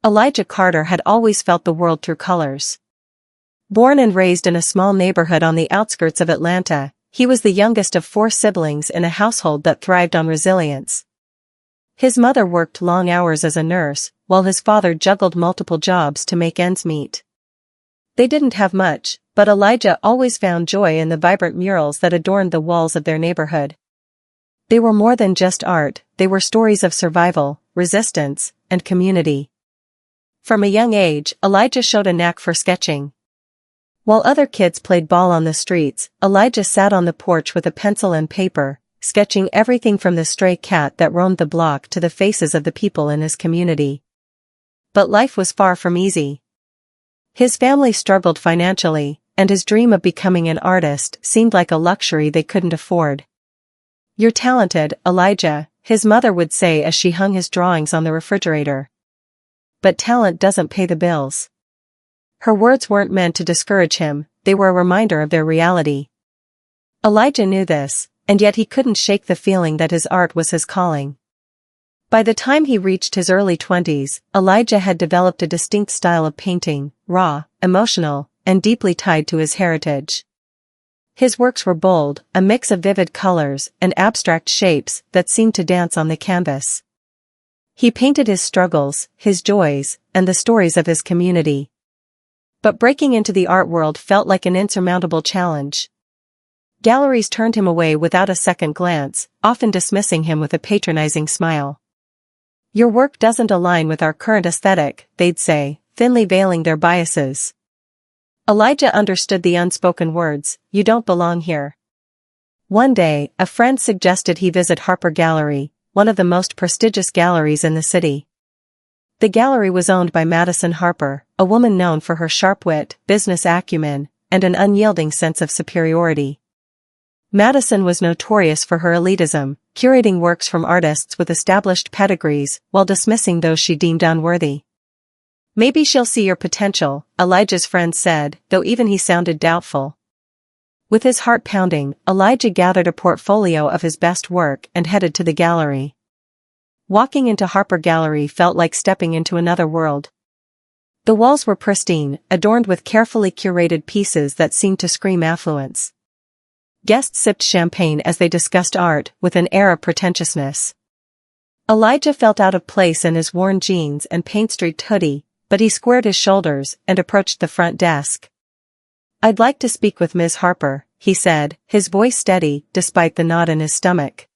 Elijah Carter had always felt the world through colors. Born and raised in a small neighborhood on the outskirts of Atlanta, he was the youngest of 4 siblings in a household that thrived on resilience. His mother worked long hours as a nurse, while his father juggled multiple jobs to make ends meet. They didn't have much, but Elijah always found joy in the vibrant murals that adorned the walls of their neighborhood. They were more than just art, they were stories of survival, resistance, and community. From a young age, Elijah showed a knack for sketching. While other kids played ball on the streets, Elijah sat on the porch with a pencil and paper, sketching everything from the stray cat that roamed the block to the faces of the people in his community. But life was far from easy. His family struggled financially, and his dream of becoming an artist seemed like a luxury they couldn't afford. "You're talented, Elijah," his mother would say as she hung his drawings on the refrigerator. "But talent doesn't pay the bills." Her words weren't meant to discourage him, they were a reminder of their reality. Elijah knew this, and yet he couldn't shake the feeling that his art was his calling. By the time he reached his early 20s, Elijah had developed a distinct style of painting, raw, emotional, and deeply tied to his heritage. His works were bold, a mix of vivid colors and abstract shapes that seemed to dance on the canvas. He painted his struggles, his joys, and the stories of his community. But breaking into the art world felt like an insurmountable challenge. Galleries turned him away without a second glance, often dismissing him with a patronizing smile. "Your work doesn't align with our current aesthetic," they'd say, thinly veiling their biases. Elijah understood the unspoken words, "You don't belong here." One day, a friend suggested he visit Harper Gallery, one of the most prestigious galleries in the city. The gallery was owned by Madison Harper, a woman known for her sharp wit, business acumen, and an unyielding sense of superiority. Madison was notorious for her elitism, curating works from artists with established pedigrees while dismissing those she deemed unworthy. "Maybe she'll see your potential," Elijah's friend said, though even he sounded doubtful. With his heart pounding, Elijah gathered a portfolio of his best work and headed to the gallery. Walking into Harper Gallery felt like stepping into another world. The walls were pristine, adorned with carefully curated pieces that seemed to scream affluence. Guests sipped champagne as they discussed art with an air of pretentiousness. Elijah felt out of place in his worn jeans and paint-streaked hoodie, but he squared his shoulders and approached the front desk. "I'd like to speak with Ms. Harper," he said, his voice steady despite the knot in his stomach.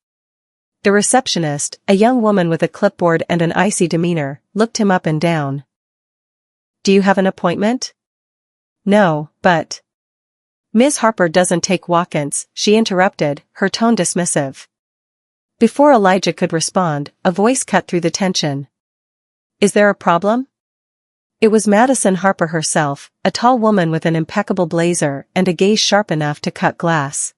The receptionist, a young woman with a clipboard and an icy demeanor, looked him up and down. "Do you have an appointment?" "No, but—" "Ms. Harper doesn't take walk-ins," she interrupted, her tone dismissive. Before Elijah could respond, a voice cut through the tension. "Is there a problem?" It was Madison Harper herself, a tall woman with an impeccable blazer and a gaze sharp enough to cut glass.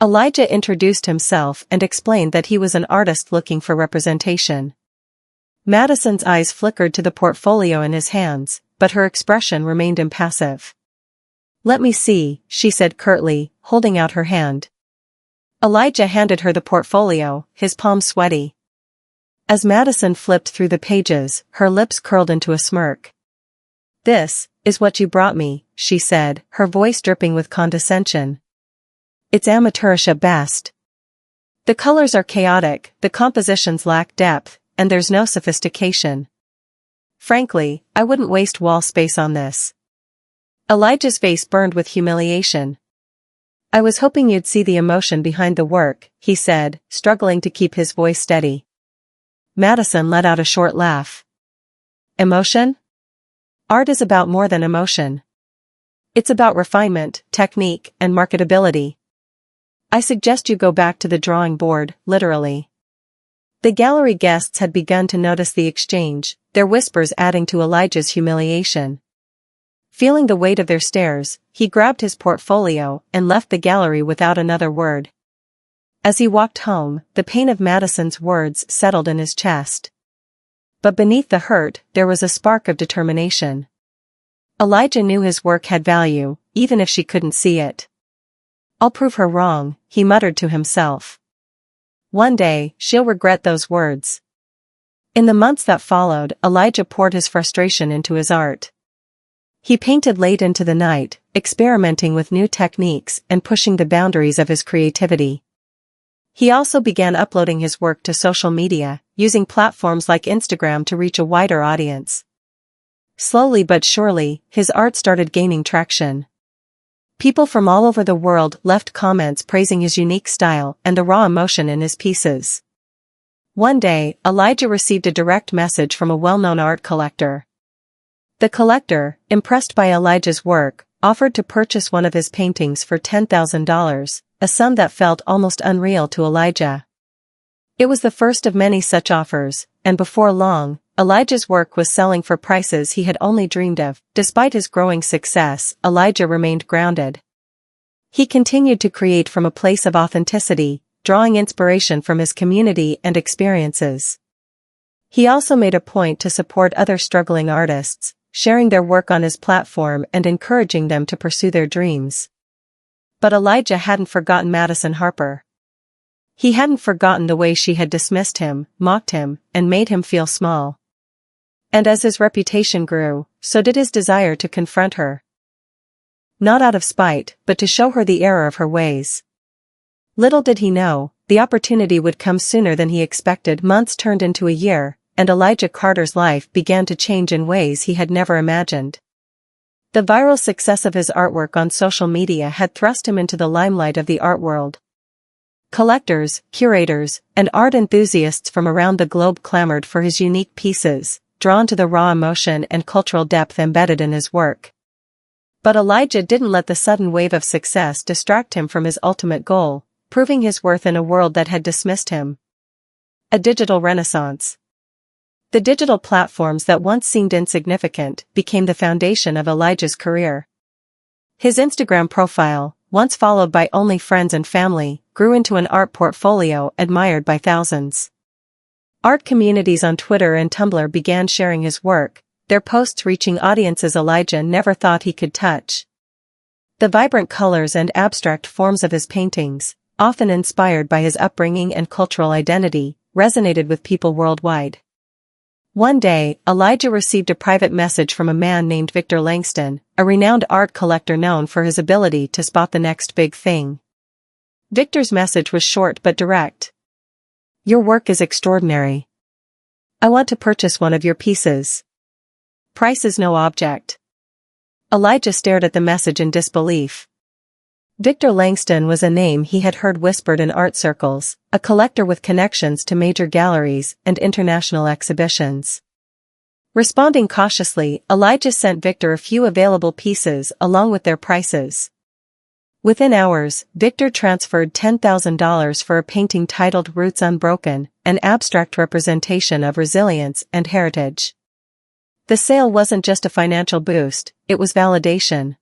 Elijah introduced himself and explained that he was an artist looking for representation. Madison's eyes flickered to the portfolio in his hands, but her expression remained impassive. "Let me see," she said curtly, holding out her hand. Elijah handed her the portfolio, his palms sweaty. As Madison flipped through the pages, her lips curled into a smirk. "This is what you brought me," she said, her voice dripping with condescension. "It's amateurish at best. The colors are chaotic, the compositions lack depth, and there's no sophistication. Frankly, I wouldn't waste wall space on this." Elijah's face burned with humiliation. "I was hoping you'd see the emotion behind the work," he said, struggling to keep his voice steady. Madison let out a short laugh. "Emotion? Art is about more than emotion. It's about refinement, technique, and marketability. I suggest you go back to the drawing board, literally." The gallery guests had begun to notice the exchange, their whispers adding to Elijah's humiliation. Feeling the weight of their stares, he grabbed his portfolio and left the gallery without another word. As he walked home, the pain of Madison's words settled in his chest. But beneath the hurt, there was a spark of determination. Elijah knew his work had value, even if she couldn't see it. "I'll prove her wrong," he muttered to himself. "One day, she'll regret those words." In the months that followed, Elijah poured his frustration into his art. He painted late into the night, experimenting with new techniques and pushing the boundaries of his creativity. He also began uploading his work to social media, using platforms like Instagram to reach a wider audience. Slowly but surely, his art started gaining traction. People from all over the world left comments praising his unique style and the raw emotion in his pieces. One day, Elijah received a direct message from a well-known art collector. The collector, impressed by Elijah's work, offered to purchase one of his paintings for $10,000, a sum that felt almost unreal to Elijah. It was the first of many such offers, and before long, Elijah's work was selling for prices he had only dreamed of. Despite his growing success, Elijah remained grounded. He continued to create from a place of authenticity, drawing inspiration from his community and experiences. He also made a point to support other struggling artists, sharing their work on his platform and encouraging them to pursue their dreams. But Elijah hadn't forgotten Madison Harper. He hadn't forgotten the way she had dismissed him, mocked him, and made him feel small. And as his reputation grew, so did his desire to confront her. Not out of spite, but to show her the error of her ways. Little did he know, the opportunity would come sooner than he expected. Months turned into a year, and Elijah Carter's life began to change in ways he had never imagined. The viral success of his artwork on social media had thrust him into the limelight of the art world. Collectors, curators, and art enthusiasts from around the globe clamored for his unique pieces, drawn to the raw emotion and cultural depth embedded in his work. But Elijah didn't let the sudden wave of success distract him from his ultimate goal, proving his worth in a world that had dismissed him. A digital renaissance. The digital platforms that once seemed insignificant became the foundation of Elijah's career. His Instagram profile, once followed by only friends and family, grew into an art portfolio admired by thousands. Art communities on Twitter and Tumblr began sharing his work, their posts reaching audiences Elijah never thought he could touch. The vibrant colors and abstract forms of his paintings, often inspired by his upbringing and cultural identity, resonated with people worldwide. One day, Elijah received a private message from a man named Victor Langston, a renowned art collector known for his ability to spot the next big thing. Victor's message was short but direct. "Your work is extraordinary. I want to purchase one of your pieces. Price is no object." Elijah stared at the message in disbelief. Victor Langston was a name he had heard whispered in art circles, a collector with connections to major galleries and international exhibitions. Responding cautiously, Elijah sent Victor a few available pieces along with their prices. Within hours, Victor transferred $10,000 for a painting titled Roots Unbroken, an abstract representation of resilience and heritage. The sale wasn't just a financial boost, it was validation.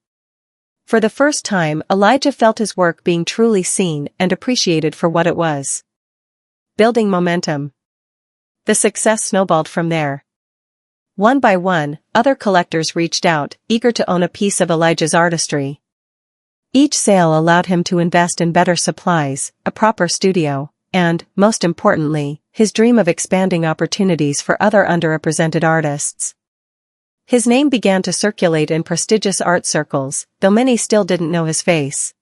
For the first time, Elijah felt his work being truly seen and appreciated for what it was. Building momentum. The success snowballed from there. One by one, other collectors reached out, eager to own a piece of Elijah's artistry. Each sale allowed him to invest in better supplies, a proper studio, and, most importantly, his dream of expanding opportunities for other underrepresented artists. His name began to circulate in prestigious art circles, though many still didn't know his face.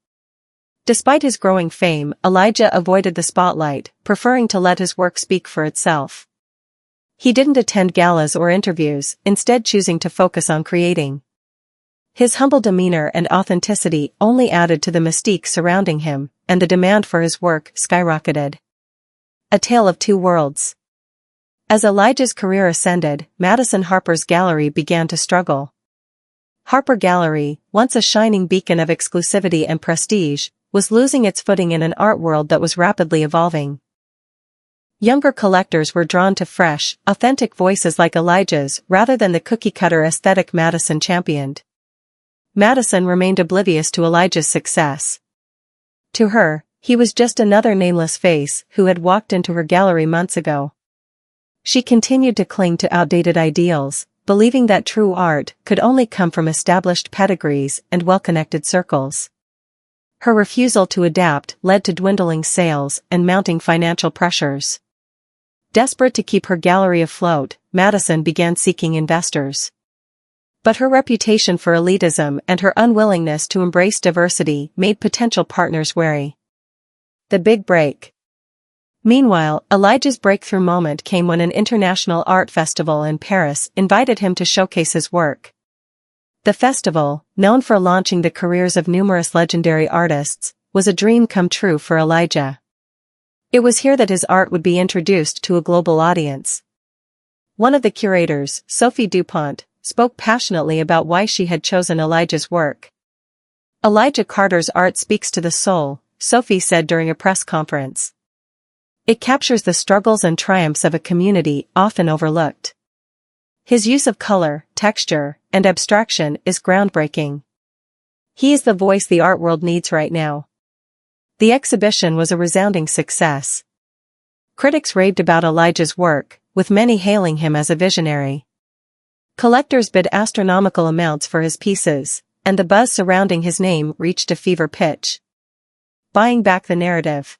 Despite his growing fame, Elijah avoided the spotlight, preferring to let his work speak for itself. He didn't attend galas or interviews, instead choosing to focus on creating. His humble demeanor and authenticity only added to the mystique surrounding him, and the demand for his work skyrocketed. A tale of two worlds. As Elijah's career ascended, Madison Harper's gallery began to struggle. Harper Gallery, once a shining beacon of exclusivity and prestige, was losing its footing in an art world that was rapidly evolving. Younger collectors were drawn to fresh, authentic voices like Elijah's rather than the cookie-cutter aesthetic Madison championed. Madison remained oblivious to Elijah's success. To her, he was just another nameless face who had walked into her gallery months ago. She continued to cling to outdated ideals, believing that true art could only come from established pedigrees and well-connected circles. Her refusal to adapt led to dwindling sales and mounting financial pressures. Desperate to keep her gallery afloat, Madison began seeking investors. But her reputation for elitism and her unwillingness to embrace diversity made potential partners wary. The big break. Meanwhile, Elijah's breakthrough moment came when an international art festival in Paris invited him to showcase his work. The festival, known for launching the careers of numerous legendary artists, was a dream come true for Elijah. It was here that his art would be introduced to a global audience. One of the curators, Sophie Dupont, spoke passionately about why she had chosen Elijah's work. Elijah Carter's art speaks to the soul, Sophie said during a press conference. It captures the struggles and triumphs of a community often overlooked. His use of color, texture, and abstraction is groundbreaking. He is the voice the art world needs right now. The exhibition was a resounding success. Critics raved about Elijah's work, with many hailing him as a visionary. Collectors bid astronomical amounts for his pieces, and the buzz surrounding his name reached a fever pitch. Buying back the narrative.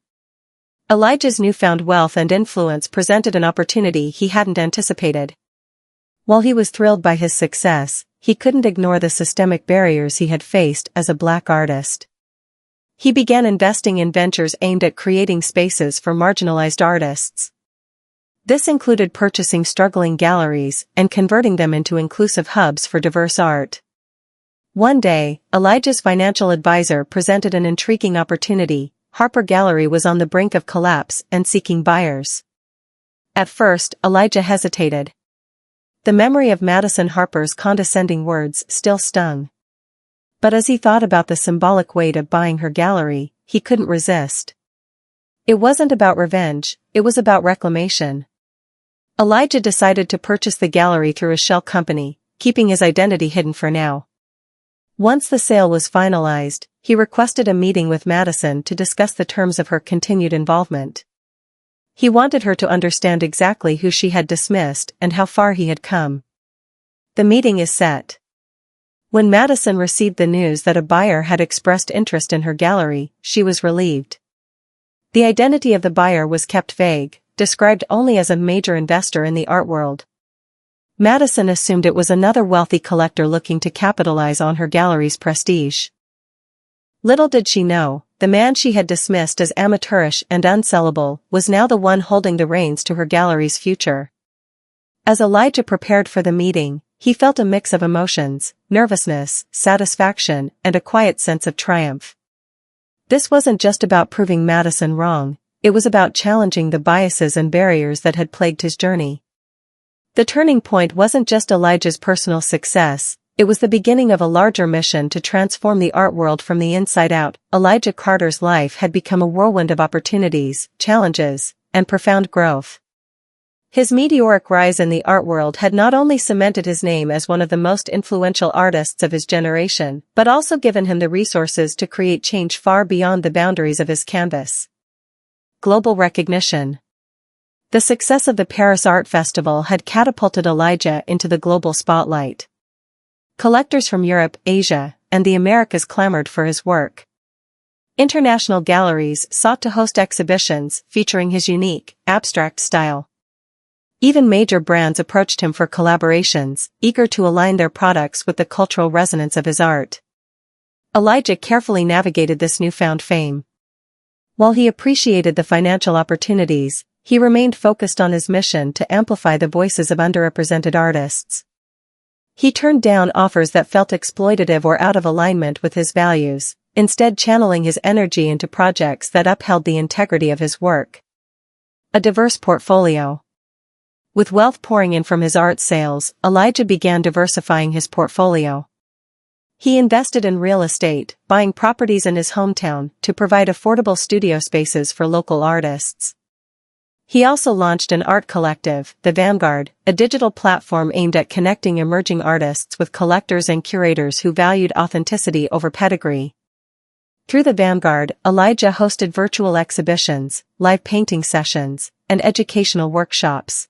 Elijah's newfound wealth and influence presented an opportunity he hadn't anticipated. While he was thrilled by his success, he couldn't ignore the systemic barriers he had faced as a black artist. He began investing in ventures aimed at creating spaces for marginalized artists. This included purchasing struggling galleries and converting them into inclusive hubs for diverse art. One day, Elijah's financial advisor presented an intriguing opportunity. Harper Gallery was on the brink of collapse and seeking buyers. At first, Elijah hesitated. The memory of Madison Harper's condescending words still stung. But as he thought about the symbolic weight of buying her gallery, he couldn't resist. It wasn't about revenge, it was about reclamation. Elijah decided to purchase the gallery through a shell company, keeping his identity hidden for now. Once the sale was finalized, he requested a meeting with Madison to discuss the terms of her continued involvement. He wanted her to understand exactly who she had dismissed and how far he had come. The meeting is set. When Madison received the news that a buyer had expressed interest in her gallery, she was relieved. The identity of the buyer was kept vague, described only as a major investor in the art world. Madison assumed it was another wealthy collector looking to capitalize on her gallery's prestige. Little did she know, the man she had dismissed as amateurish and unsellable was now the one holding the reins to her gallery's future. As Elijah prepared for the meeting, he felt a mix of emotions, nervousness, satisfaction, and a quiet sense of triumph. This wasn't just about proving Madison wrong, it was about challenging the biases and barriers that had plagued his journey. The turning point wasn't just Elijah's personal success, it was the beginning of a larger mission to transform the art world from the inside out. Elijah Carter's life had become a whirlwind of opportunities, challenges, and profound growth. His meteoric rise in the art world had not only cemented his name as one of the most influential artists of his generation, but also given him the resources to create change far beyond the boundaries of his canvas. Global recognition. The success of the Paris Art Festival had catapulted Elijah into the global spotlight. Collectors from Europe, Asia, and the Americas clamored for his work. International galleries sought to host exhibitions featuring his unique, abstract style. Even major brands approached him for collaborations, eager to align their products with the cultural resonance of his art. Elijah carefully navigated this newfound fame. While he appreciated the financial opportunities, he remained focused on his mission to amplify the voices of underrepresented artists. He turned down offers that felt exploitative or out of alignment with his values, instead channeling his energy into projects that upheld the integrity of his work. A diverse portfolio. With wealth pouring in from his art sales, Elijah began diversifying his portfolio. He invested in real estate, buying properties in his hometown to provide affordable studio spaces for local artists. He also launched an art collective, The Vanguard, a digital platform aimed at connecting emerging artists with collectors and curators who valued authenticity over pedigree. Through The Vanguard, Elijah hosted virtual exhibitions, live painting sessions, and educational workshops.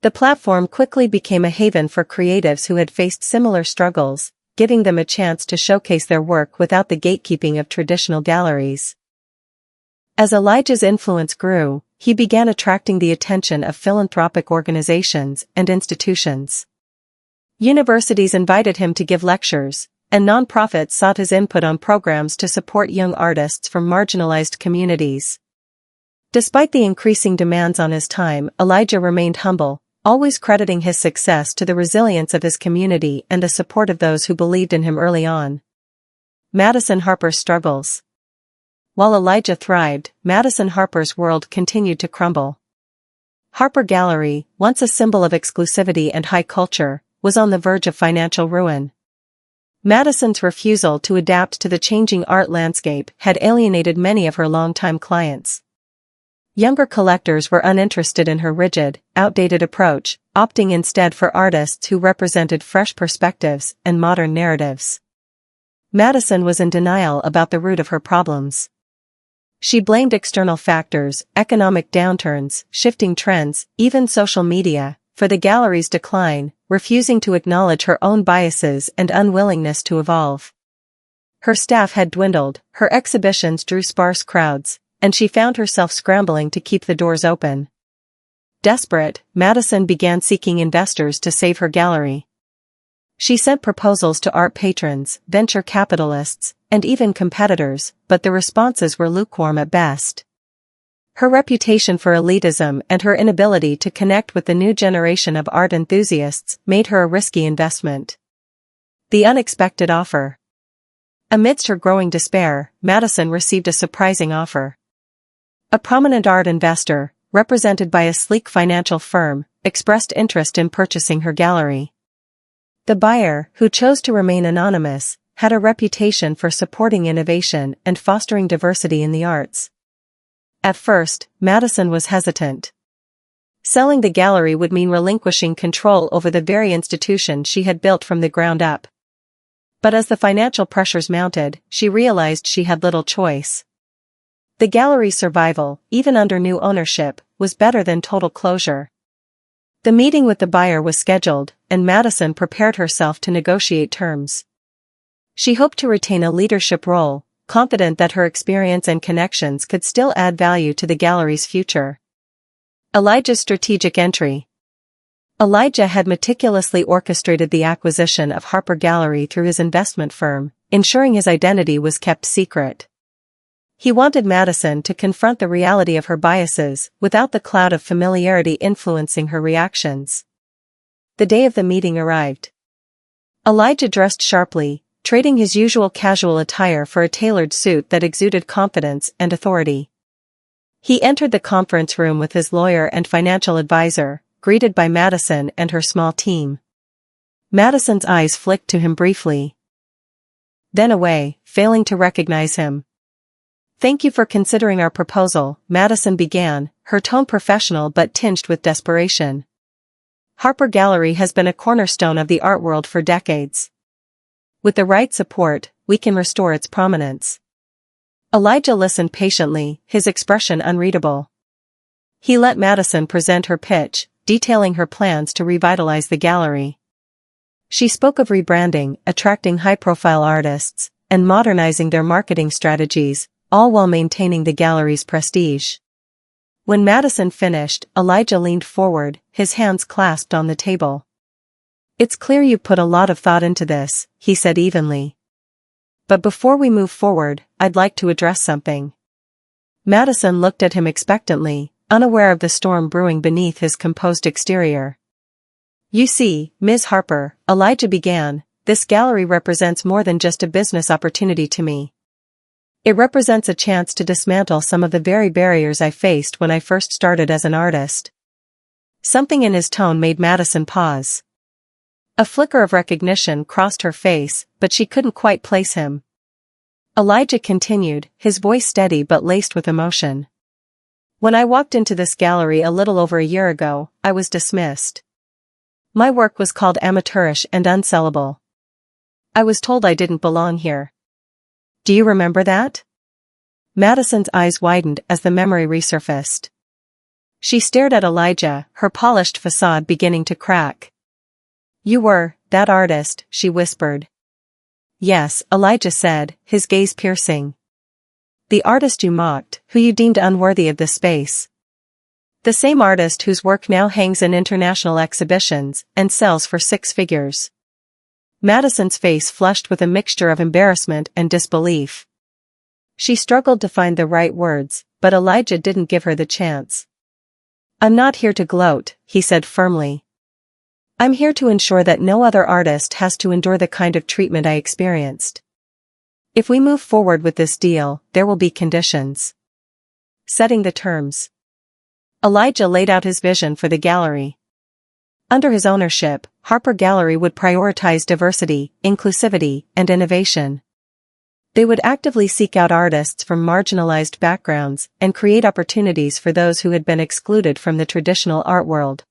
The platform quickly became a haven for creatives who had faced similar struggles, giving them a chance to showcase their work without the gatekeeping of traditional galleries. As Elijah's influence grew, he began attracting the attention of philanthropic organizations and institutions. Universities invited him to give lectures, and nonprofits sought his input on programs to support young artists from marginalized communities. Despite the increasing demands on his time, Elijah remained humble, always crediting his success to the resilience of his community and the support of those who believed in him early on. Madison Harper's struggles. While Elijah thrived, Madison Harper's world continued to crumble. Harper Gallery, once a symbol of exclusivity and high culture, was on the verge of financial ruin. Madison's refusal to adapt to the changing art landscape had alienated many of her longtime clients. Younger collectors were uninterested in her rigid, outdated approach, opting instead for artists who represented fresh perspectives and modern narratives. Madison was in denial about the root of her problems. She blamed external factors, economic downturns, shifting trends, even social media, for the gallery's decline, refusing to acknowledge her own biases and unwillingness to evolve. Her staff had dwindled, her exhibitions drew sparse crowds, and she found herself scrambling to keep the doors open. Desperate, Madison began seeking investors to save her gallery. She sent proposals to art patrons, venture capitalists, and even competitors, but the responses were lukewarm at best. Her reputation for elitism and her inability to connect with the new generation of art enthusiasts made her a risky investment. The unexpected offer. Amidst her growing despair, Madison received a surprising offer. A prominent art investor, represented by a sleek financial firm, expressed interest in purchasing her gallery. The buyer, who chose to remain anonymous, had a reputation for supporting innovation and fostering diversity in the arts. At first, Madison was hesitant. Selling the gallery would mean relinquishing control over the very institution she had built from the ground up. But as the financial pressures mounted, she realized she had little choice. The gallery's survival, even under new ownership, was better than total closure. The meeting with the buyer was scheduled, and Madison prepared herself to negotiate terms. She hoped to retain a leadership role, confident that her experience and connections could still add value to the gallery's future. Elijah's strategic entry. Elijah had meticulously orchestrated the acquisition of Harper Gallery through his investment firm, ensuring his identity was kept secret. He wanted Madison to confront the reality of her biases, without the cloud of familiarity influencing her reactions. The day of the meeting arrived. Elijah dressed sharply, trading his usual casual attire for a tailored suit that exuded confidence and authority. He entered the conference room with his lawyer and financial advisor, greeted by Madison and her small team. Madison's eyes flicked to him briefly, then away, failing to recognize him. "Thank you for considering our proposal," Madison began, her tone professional but tinged with desperation. "Harper Gallery has been a cornerstone of the art world for decades. With the right support, we can restore its prominence." Elijah listened patiently, his expression unreadable. He let Madison present her pitch, detailing her plans to revitalize the gallery. She spoke of rebranding, attracting high-profile artists, and modernizing their marketing strategies, all while maintaining the gallery's prestige. When Madison finished, Elijah leaned forward, his hands clasped on the table. "It's clear you put a lot of thought into this," he said evenly. "But before we move forward, I'd like to address something." Madison looked at him expectantly, unaware of the storm brewing beneath his composed exterior. "You see, Ms. Harper," Elijah began, "this gallery represents more than just a business opportunity to me. It represents a chance to dismantle some of the very barriers I faced when I first started as an artist." Something in his tone made Madison pause. A flicker of recognition crossed her face, but she couldn't quite place him. Elijah continued, his voice steady but laced with emotion. "When I walked into this gallery a little over a year ago, I was dismissed. My work was called amateurish and unsellable. I was told I didn't belong here. Do you remember that?" Madison's eyes widened as the memory resurfaced. She stared at Elijah, her polished facade beginning to crack. "You were that artist," she whispered. "Yes," Elijah said, his gaze piercing. "The artist you mocked, who you deemed unworthy of this space. The same artist whose work now hangs in international exhibitions and sells for six figures. Madison's face flushed with a mixture of embarrassment and disbelief. She struggled to find the right words, but Elijah didn't give her the chance. "I'm not here to gloat," he said firmly. "I'm here to ensure that no other artist has to endure the kind of treatment I experienced. If we move forward with this deal, there will be conditions. Setting the terms." Elijah laid out his vision for the gallery. Under his ownership, Harper Gallery would prioritize diversity, inclusivity, and innovation. They would actively seek out artists from marginalized backgrounds and create opportunities for those who had been excluded from the traditional art world.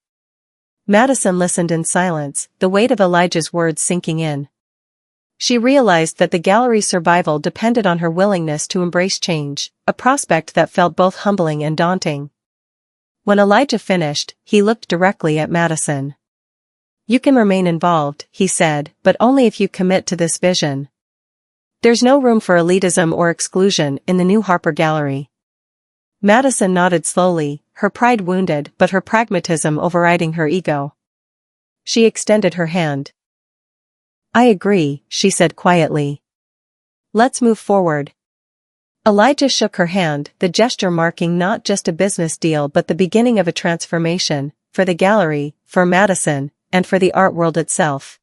Madison listened in silence, the weight of Elijah's words sinking in. She realized that the gallery's survival depended on her willingness to embrace change, a prospect that felt both humbling and daunting. When Elijah finished, he looked directly at Madison. "You can remain involved," he said, "but only if you commit to this vision. There's no room for elitism or exclusion in the new Harper Gallery." Madison nodded slowly, her pride wounded but her pragmatism overriding her ego. She extended her hand. "I agree," she said quietly. "Let's move forward." Elijah shook her hand, the gesture marking not just a business deal but the beginning of a transformation, for the gallery, for Madison, and for the art world itself.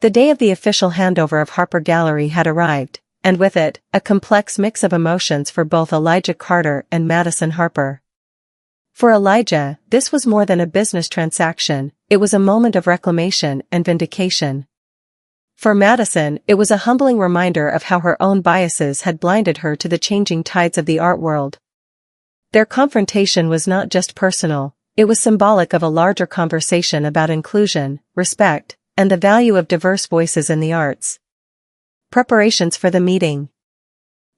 The day of the official handover of Harper Gallery had arrived, and with it, a complex mix of emotions for both Elijah Carter and Madison Harper. For Elijah, this was more than a business transaction, it was a moment of reclamation and vindication. For Madison, it was a humbling reminder of how her own biases had blinded her to the changing tides of the art world. Their confrontation was not just personal, it was symbolic of a larger conversation about inclusion, respect, and the value of diverse voices in the arts. Preparations for the meeting.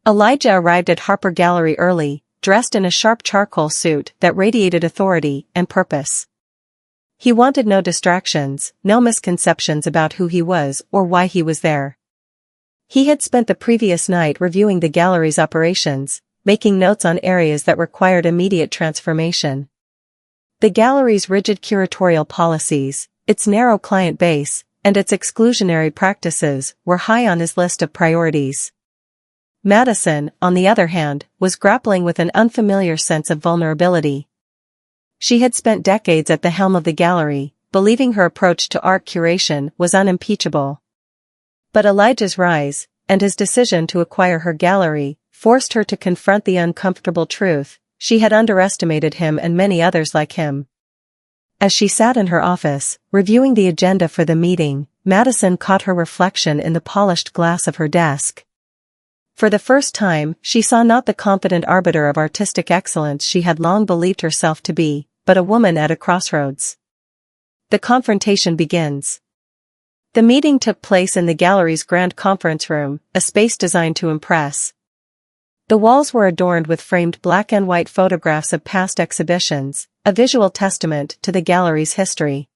Elijah arrived at Harper Gallery early, dressed in a sharp charcoal suit that radiated authority and purpose. He wanted no distractions, no misconceptions about who he was or why he was there. He had spent the previous night reviewing the gallery's operations, making notes on areas that required immediate transformation. The gallery's rigid curatorial policies, its narrow client base, and its exclusionary practices were high on his list of priorities. Madison, on the other hand, was grappling with an unfamiliar sense of vulnerability. She had spent decades at the helm of the gallery, believing her approach to art curation was unimpeachable. But Elijah's rise, and his decision to acquire her gallery, forced her to confront the uncomfortable truth: she had underestimated him and many others like him. As she sat in her office, reviewing the agenda for the meeting, Madison caught her reflection in the polished glass of her desk. For the first time, she saw not the confident arbiter of artistic excellence she had long believed herself to be, but a woman at a crossroads. The confrontation begins. The meeting took place in the gallery's grand conference room, a space designed to impress. The walls were adorned with framed black and white photographs of past exhibitions, a visual testament to the gallery's history.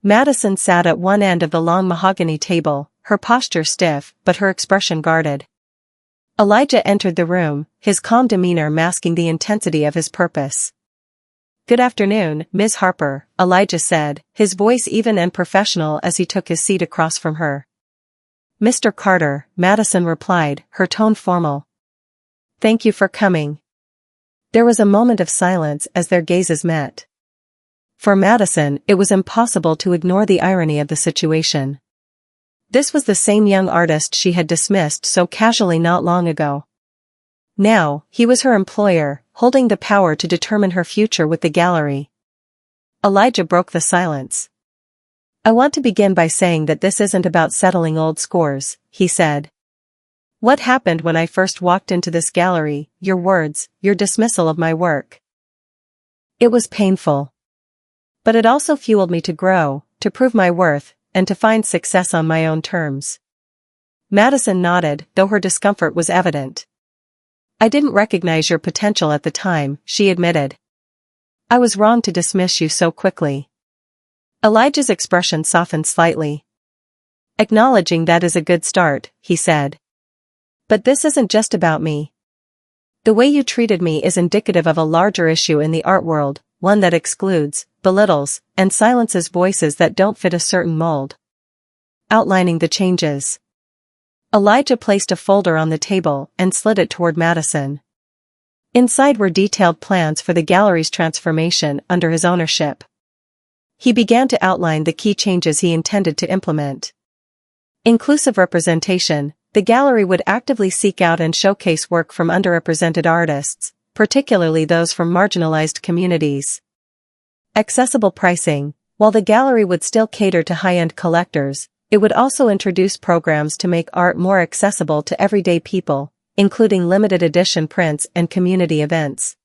Madison sat at one end of the long mahogany table, her posture stiff but her expression guarded. Elijah entered the room, his calm demeanor masking the intensity of his purpose. "Good afternoon, Ms. Harper," Elijah said, his voice even and professional as he took his seat across from her. "Mr. Carter," Madison replied, her tone formal. "Thank you for coming." There was a moment of silence as their gazes met. For Madison, it was impossible to ignore the irony of the situation. This was the same young artist she had dismissed so casually not long ago. Now, he was her employer, holding the power to determine her future with the gallery. Elijah broke the silence. "I want to begin by saying that this isn't about settling old scores," he said. "What happened when I first walked into this gallery, your words, your dismissal of my work? It was painful. But it also fueled me to grow, to prove my worth, and to find success on my own terms." Madison nodded, though her discomfort was evident. "I didn't recognize your potential at the time," she admitted. "I was wrong to dismiss you so quickly." Elijah's expression softened slightly. "Acknowledging that is a good start," he said. "But this isn't just about me. The way you treated me is indicative of a larger issue in the art world, one that excludes, belittles, and silences voices that don't fit a certain mold. Outlining the changes. Elijah placed a folder on the table and slid it toward Madison. Inside were detailed plans for the gallery's transformation under his ownership. He began to outline the key changes he intended to implement. Inclusive representation. The gallery would actively seek out and showcase work from underrepresented artists, particularly those from marginalized communities. Accessible pricing. While the gallery would still cater to high-end collectors, it would also introduce programs to make art more accessible to everyday people, including limited edition prints and community events.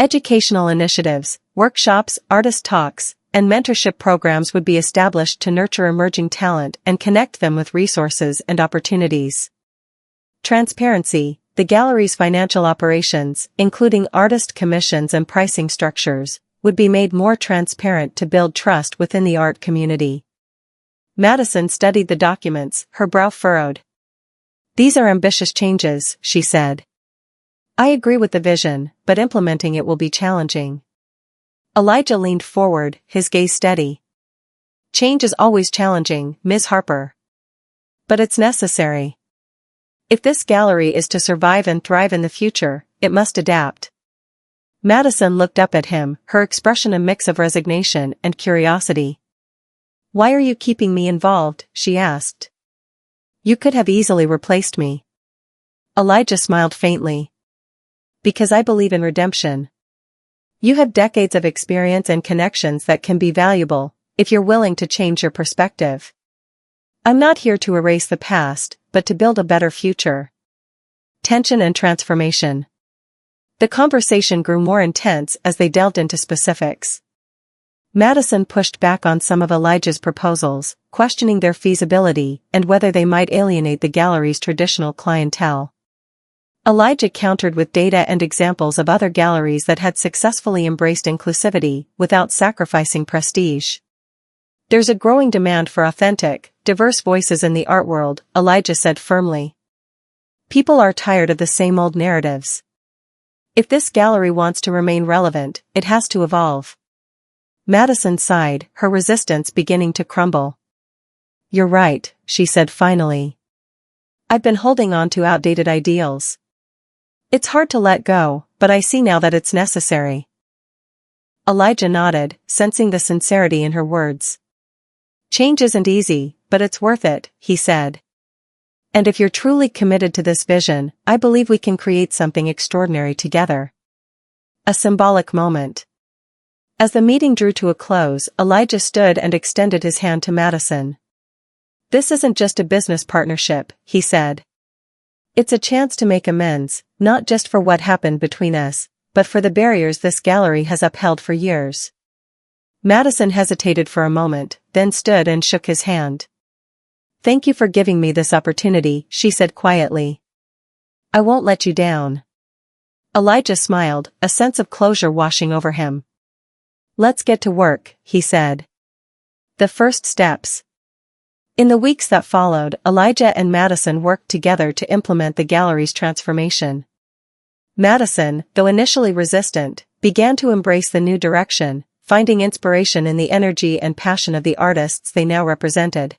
Educational initiatives, workshops, artist talks, and mentorship programs would be established to nurture emerging talent and connect them with resources and opportunities. Transparency. The gallery's financial operations, including artist commissions and pricing structures, would be made more transparent to build trust within the art community. Madison studied the documents, her brow furrowed. "These are ambitious changes," she said. "I agree with the vision, but implementing it will be challenging." Elijah leaned forward, his gaze steady. "Change is always challenging, Ms. Harper. But it's necessary. If this gallery is to survive and thrive in the future, it must adapt." Madison looked up at him, her expression a mix of resignation and curiosity. "Why are you keeping me involved?" she asked. "You could have easily replaced me." Elijah smiled faintly. "Because I believe in redemption. You have decades of experience and connections that can be valuable, if you're willing to change your perspective. I'm not here to erase the past, but to build a better future." Tension and transformation. The conversation grew more intense as they delved into specifics. Madison pushed back on some of Elijah's proposals, questioning their feasibility and whether they might alienate the gallery's traditional clientele. Elijah countered with data and examples of other galleries that had successfully embraced inclusivity without sacrificing prestige. "There's a growing demand for authentic, diverse voices in the art world," Elijah said firmly. "People are tired of the same old narratives. If this gallery wants to remain relevant, it has to evolve." Madison sighed, her resistance beginning to crumble. "You're right," she said finally. "I've been holding on to outdated ideals. It's hard to let go, but I see now that it's necessary." Elijah nodded, sensing the sincerity in her words. "Change isn't easy, but it's worth it," he said. "And if you're truly committed to this vision, I believe we can create something extraordinary together." A symbolic moment. As the meeting drew to a close, Elijah stood and extended his hand to Madison. "This isn't just a business partnership," he said. "It's a chance to make amends, not just for what happened between us, but for the barriers this gallery has upheld for years." Madison hesitated for a moment, then stood and shook his hand. "Thank you for giving me this opportunity," she said quietly. "I won't let you down." Elijah smiled, a sense of closure washing over him. "Let's get to work," he said. The first steps. In the weeks that followed, Elijah and Madison worked together to implement the gallery's transformation. Madison, though initially resistant, began to embrace the new direction, finding inspiration in the energy and passion of the artists they now represented.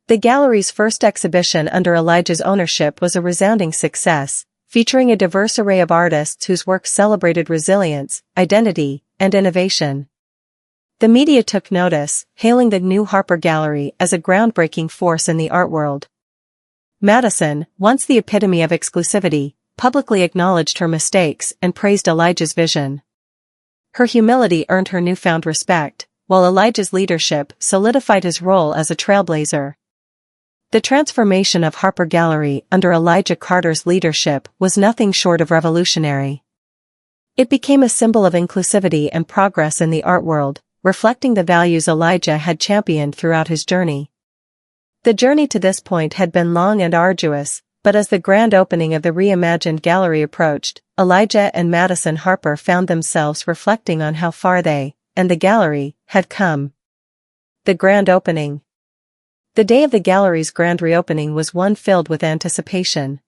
The gallery's first exhibition under Elijah's ownership was a resounding success, featuring a diverse array of artists whose work celebrated resilience, identity, and innovation. The media took notice, hailing the new Harper Gallery as a groundbreaking force in the art world. Madison, once the epitome of exclusivity, publicly acknowledged her mistakes and praised Elijah's vision. Her humility earned her newfound respect, while Elijah's leadership solidified his role as a trailblazer. The transformation of Harper Gallery under Elijah Carter's leadership was nothing short of revolutionary. It became a symbol of inclusivity and progress in the art world, reflecting the values Elijah had championed throughout his journey. The journey to this point had been long and arduous, but as the grand opening of the reimagined gallery approached, Elijah and Madison Harper found themselves reflecting on how far they, and the gallery, had come. The grand opening. The day of the gallery's grand reopening was one filled with anticipation.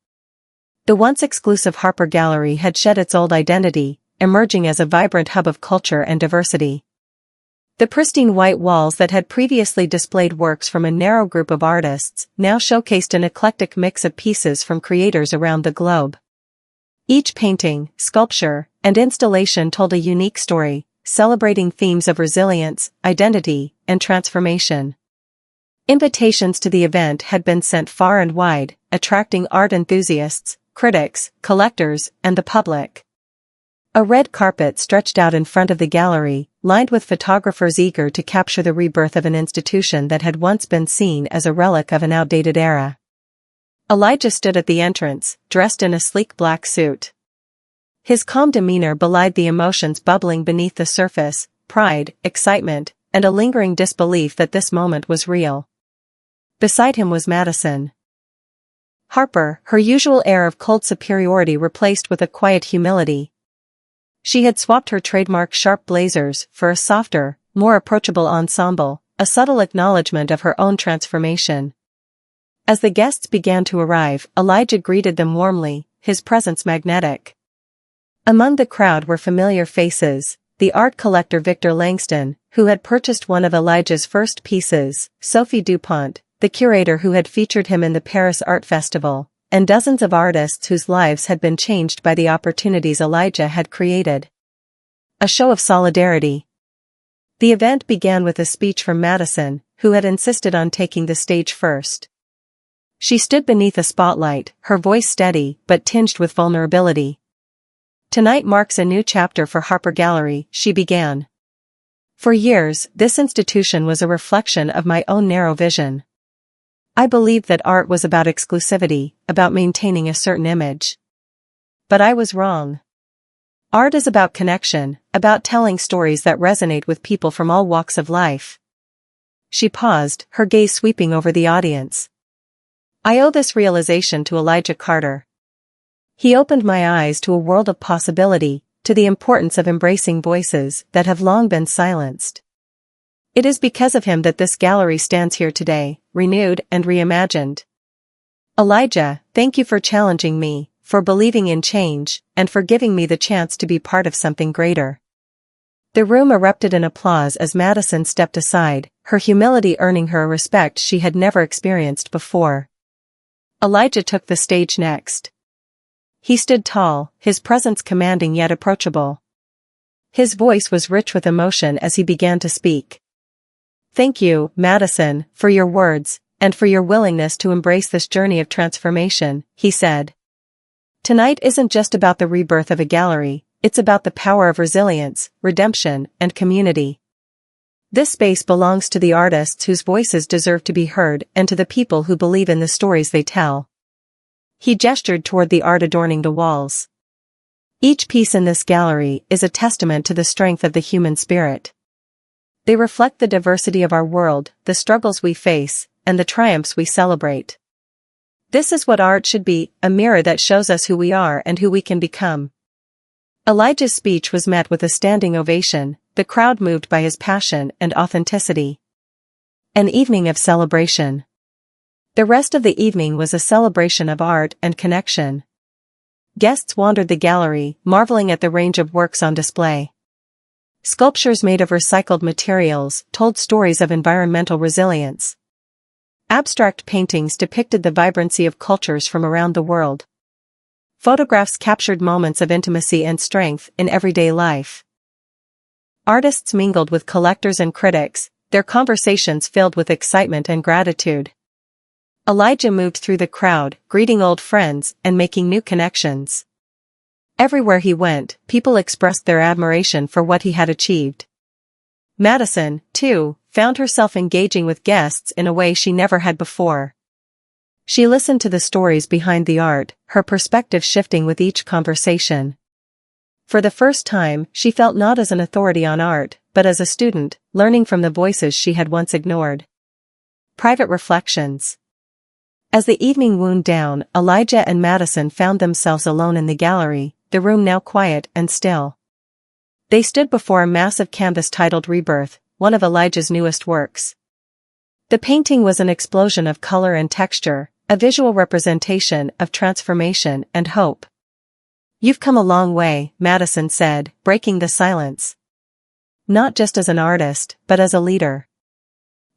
The once exclusive Harper Gallery had shed its old identity, emerging as a vibrant hub of culture and diversity. The pristine white walls that had previously displayed works from a narrow group of artists now showcased an eclectic mix of pieces from creators around the globe. Each painting, sculpture, and installation told a unique story, celebrating themes of resilience, identity, and transformation. Invitations to the event had been sent far and wide, attracting art enthusiasts, critics, collectors, and the public. A red carpet stretched out in front of the gallery, lined with photographers eager to capture the rebirth of an institution that had once been seen as a relic of an outdated era. Elijah stood at the entrance, dressed in a sleek black suit. His calm demeanor belied the emotions bubbling beneath the surface: pride, excitement, and a lingering disbelief that this moment was real. Beside him was Madison. Harper, her usual air of cold superiority replaced with a quiet humility. She had swapped her trademark sharp blazers for a softer, more approachable ensemble, a subtle acknowledgement of her own transformation. As the guests began to arrive, Elijah greeted them warmly, his presence magnetic. Among the crowd were familiar faces: the art collector Victor Langston, who had purchased one of Elijah's first pieces, Sophie Dupont, the curator who had featured him in the Paris Art Festival, and dozens of artists whose lives had been changed by the opportunities Elijah had created. A show of solidarity. The event began with a speech from Madison, who had insisted on taking the stage first. She stood beneath a spotlight, her voice steady but tinged with vulnerability. "Tonight marks a new chapter for Harper Gallery," she began. "For years, this institution was a reflection of my own narrow vision. I believed that art was about exclusivity, about maintaining a certain image. But I was wrong. Art is about connection, about telling stories that resonate with people from all walks of life." She paused, her gaze sweeping over the audience. "I owe this realization to Elijah Carter. He opened my eyes to a world of possibility, to the importance of embracing voices that have long been silenced. It is because of him that this gallery stands here today, renewed and reimagined. Elijah, thank you for challenging me, for believing in change, and for giving me the chance to be part of something greater." The room erupted in applause as Madison stepped aside, her humility earning her a respect she had never experienced before. Elijah took the stage next. He stood tall, his presence commanding yet approachable. His voice was rich with emotion as he began to speak. "Thank you, Madison, for your words, and for your willingness to embrace this journey of transformation," he said. "Tonight isn't just about the rebirth of a gallery, it's about the power of resilience, redemption, and community. This space belongs to the artists whose voices deserve to be heard and to the people who believe in the stories they tell." He gestured toward the art adorning the walls. "Each piece in this gallery is a testament to the strength of the human spirit. They reflect the diversity of our world, the struggles we face, and the triumphs we celebrate. This is what art should be, a mirror that shows us who we are and who we can become." Elijah's speech was met with a standing ovation, the crowd moved by his passion and authenticity. An evening of celebration. The rest of the evening was a celebration of art and connection. Guests wandered the gallery, marveling at the range of works on display. Sculptures made of recycled materials told stories of environmental resilience. Abstract paintings depicted the vibrancy of cultures from around the world. Photographs captured moments of intimacy and strength in everyday life. Artists mingled with collectors and critics, their conversations filled with excitement and gratitude. Elijah moved through the crowd, greeting old friends and making new connections. Everywhere he went, people expressed their admiration for what he had achieved. Madison, too, found herself engaging with guests in a way she never had before. She listened to the stories behind the art, her perspective shifting with each conversation. For the first time, she felt not as an authority on art, but as a student, learning from the voices she had once ignored. Private reflections. As the evening wound down, Elijah and Madison found themselves alone in the gallery, the room now quiet and still. They stood before a massive canvas titled Rebirth, one of Elijah's newest works. The painting was an explosion of color and texture, a visual representation of transformation and hope. You've come a long way, Madison said, breaking the silence. Not just as an artist, but as a leader.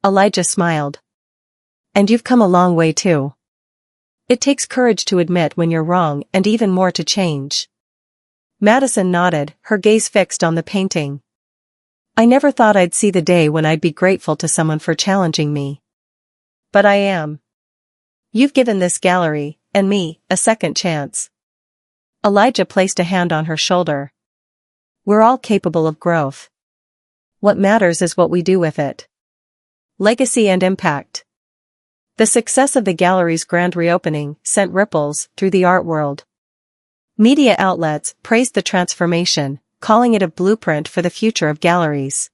Elijah smiled. And you've come a long way too. It takes courage to admit when you're wrong and even more to change. Madison nodded, her gaze fixed on the painting. I never thought I'd see the day when I'd be grateful to someone for challenging me. But I am. You've given this gallery, and me, a second chance. Elijah placed a hand on her shoulder. We're all capable of growth. What matters is what we do with it. Legacy and impact. The success of the gallery's grand reopening sent ripples through the art world. Media outlets praised the transformation, calling it a blueprint for the future of galleries.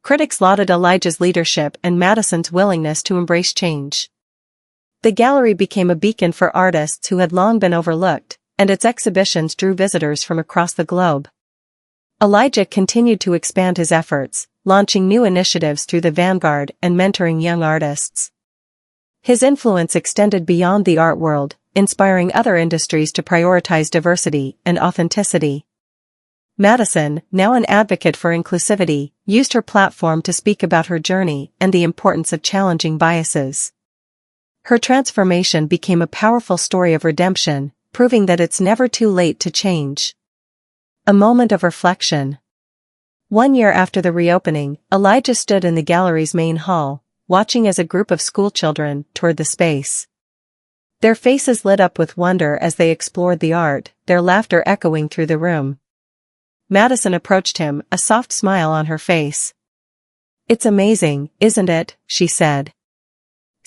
Critics lauded Elijah's leadership and Madison's willingness to embrace change. The gallery became a beacon for artists who had long been overlooked, and its exhibitions drew visitors from across the globe. Elijah continued to expand his efforts, launching new initiatives through the vanguard and mentoring young artists. His influence extended beyond the art world, inspiring other industries to prioritize diversity and authenticity. Madison, now an advocate for inclusivity, used her platform to speak about her journey and the importance of challenging biases. Her transformation became a powerful story of redemption, proving that it's never too late to change. A moment of reflection. 1 year after the reopening, Elijah stood in the gallery's main hall, watching as a group of schoolchildren toured the space. Their faces lit up with wonder as they explored the art, their laughter echoing through the room. Madison approached him, a soft smile on her face. It's amazing, isn't it, she said.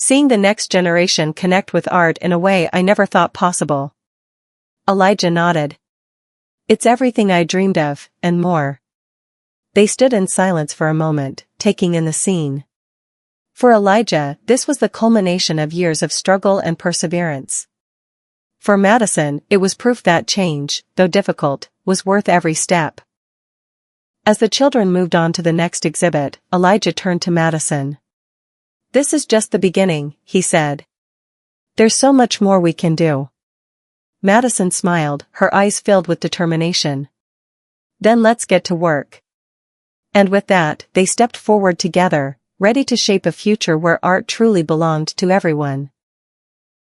Seeing the next generation connect with art in a way I never thought possible. Elijah nodded. It's everything I dreamed of, and more. They stood in silence for a moment, taking in the scene. For Elijah, this was the culmination of years of struggle and perseverance. For Madison, it was proof that change, though difficult, was worth every step. As the children moved on to the next exhibit, Elijah turned to Madison. This is just the beginning, he said. There's so much more we can do. Madison smiled, her eyes filled with determination. Then let's get to work. And with that, they stepped forward together, ready to shape a future where art truly belonged to everyone.